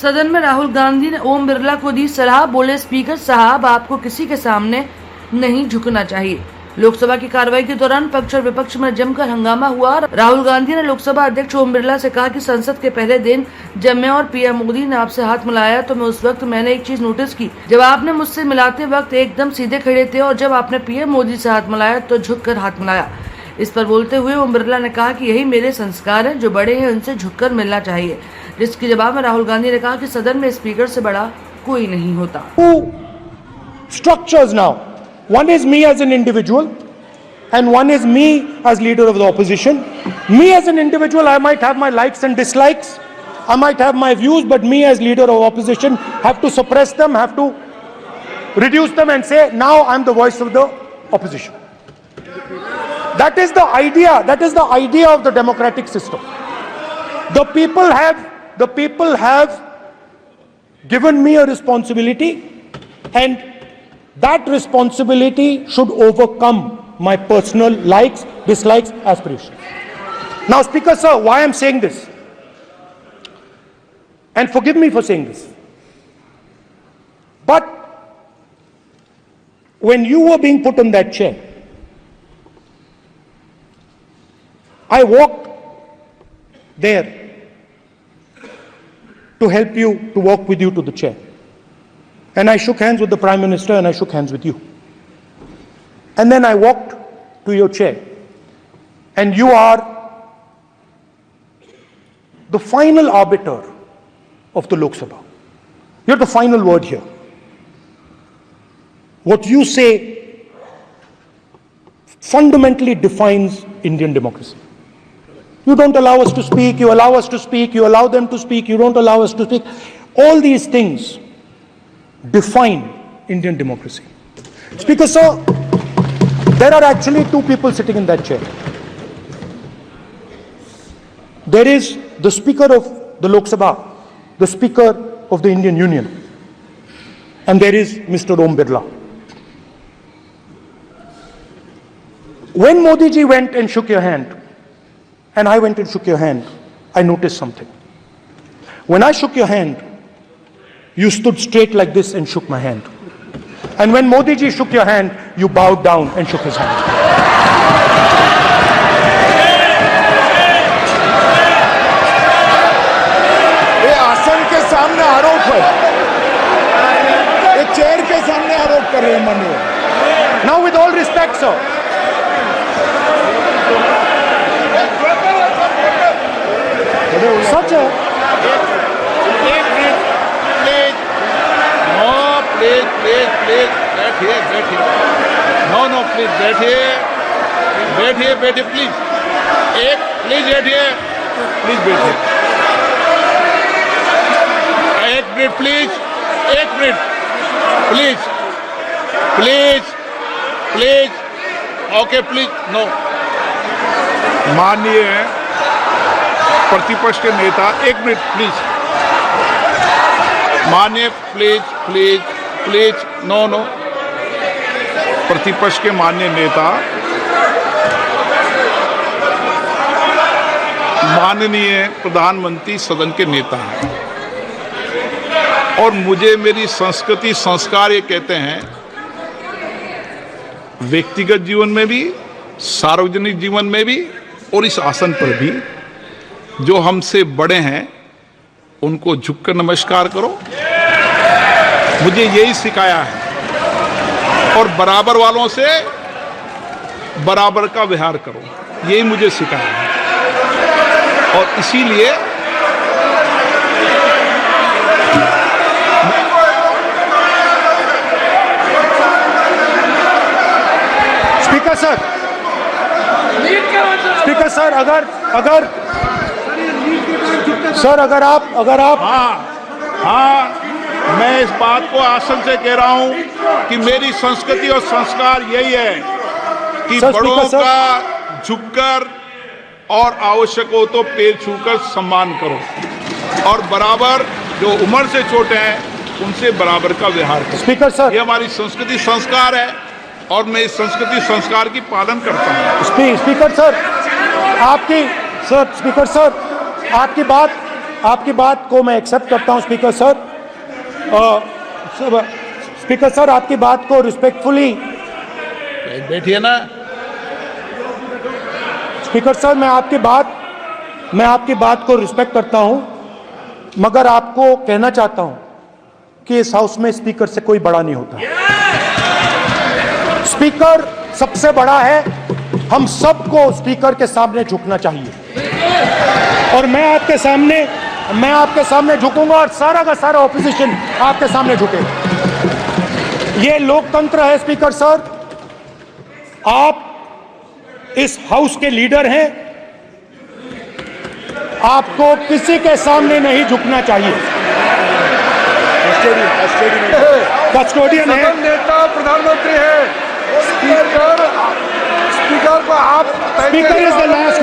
सदन में राहुल गांधी ने ओम बिरला को दी सलाह, बोले स्पीकर साहब आपको किसी के सामने नहीं झुकना चाहिए। लोकसभा की कार्रवाई के दौरान पक्ष और विपक्ष में जमकर हंगामा हुआ। राहुल गांधी ने लोकसभा अध्यक्ष ओम बिरला से कहा कि संसद के पहले दिन जब मैं और पीएम मोदी ने आपसे हाथ मिलाया तो मैं उस वक्त मैंने एक चीज नोटिस की, जब आपने मुझसे मिलाते वक्त एकदम सीधे खड़े थे और जब आपने पीएम मोदी से हाथ मिलाया तो झुककर हाथ मिलाया। इस पर बोलते हुए ओम बिरला ने कहा कि यही मेरे संस्कार हैं, जो बड़े हैं उनसे झुककर मिलना चाहिए। जिसके जवाब में राहुल गांधी ने कहा कि सदन में स्पीकर से बड़ा कोई नहीं होता। Structures now. One is me as an individual and one is me as leader of the opposition. Me as an individual, I might have my likes and dislikes. I might have my views, but me as leader of opposition have to suppress them, have to reduce them and say, now I'm the voice of the opposition. That is the idea. That is the idea of the democratic system. The people have given me a responsibility, and that responsibility should overcome my personal likes, dislikes, aspirations. Now, Speaker Sir, why I'm saying this, and forgive me for saying this, but when you were being put on that chair, I walked there to help you, to walk with you to the chair. And I shook hands with the Prime Minister and I shook hands with you. And then I walked to your chair. And you are the final arbiter of the Lok Sabha. You have the final word here. What you say fundamentally defines Indian democracy. You don't allow us to speak, you allow us to speak, you allow them to speak, you don't allow us to speak. All these things define Indian democracy. Speaker Sir, there are actually two people sitting in that chair. There is the Speaker of the Lok Sabha, the Speaker of the Indian Union, and there is Mr. Om Birla. When Modi ji went and shook your hand, and I went and shook your hand, I noticed something. When I shook your hand, you stood straight like this and shook my hand. And when Modi ji shook your hand, you bowed down and shook his hand. ये आसन के सामने आरोप है, ये chair के सामने आरोप कर रहे हैं माननीय। Now with all respect, sir, such a please बैठिए नो प्लीज बैठिए प्लीज बैठिए एक minute please okay please no. माननीय प्रतिपक्ष के नेता एक मिनट प्लीज, माननीय प्लीज नो। प्रतिपक्ष के माननीय नेता माननीय प्रधानमंत्री सदन के नेता हैं और मुझे मेरी संस्कृति संस्कार ये कहते हैं, व्यक्तिगत जीवन में भी, सार्वजनिक जीवन में भी और इस आसन पर भी, जो हमसे बड़े हैं उनको झुककर नमस्कार करो। मुझे यही सिखाया है और बराबर वालों से बराबर का व्यवहार करो, यही मुझे सिखाया है। और इसीलिए स्पीकर सर, अगर आप हाँ, मैं इस बात को आसन से कह रहा हूं कि मेरी संस्कृति और संस्कार यही है कि बड़ों का झुककर और आवश्यक हो तो पैर छूकर सम्मान करो और बराबर जो उम्र से छोटे हैं उनसे बराबर का व्यवहार करो। स्पीकर सर, ये हमारी संस्कृति संस्कार है और मैं इस संस्कृति संस्कार की पालन करता हूँ। स्पीकर सर, आपकी बात आपकी बात को मैं एक्सेप्ट करता हूं स्पीकर सर। स्पीकर सर, आपकी बात को रिस्पेक्टफुली, बैठिए ना। स्पीकर सर, मैं आपकी बात को रिस्पेक्ट करता हूं, मगर आपको कहना चाहता हूं कि इस हाउस में स्पीकर से कोई बड़ा नहीं होता। स्पीकर सबसे बड़ा है, हम सबको स्पीकर के सामने झुकना चाहिए, और मैं आपके सामने झुकूंगा और सारा का सारा ऑपोजिशन आपके सामने झुकेगा। ये लोकतंत्र है स्पीकर सर, आप इस हाउस के लीडर हैं, आपको किसी के सामने नहीं झुकना चाहिए। कस्टोडियन है, नेता प्रधानमंत्री है, स्पीकर को आप स्पीकर इज द लास्ट।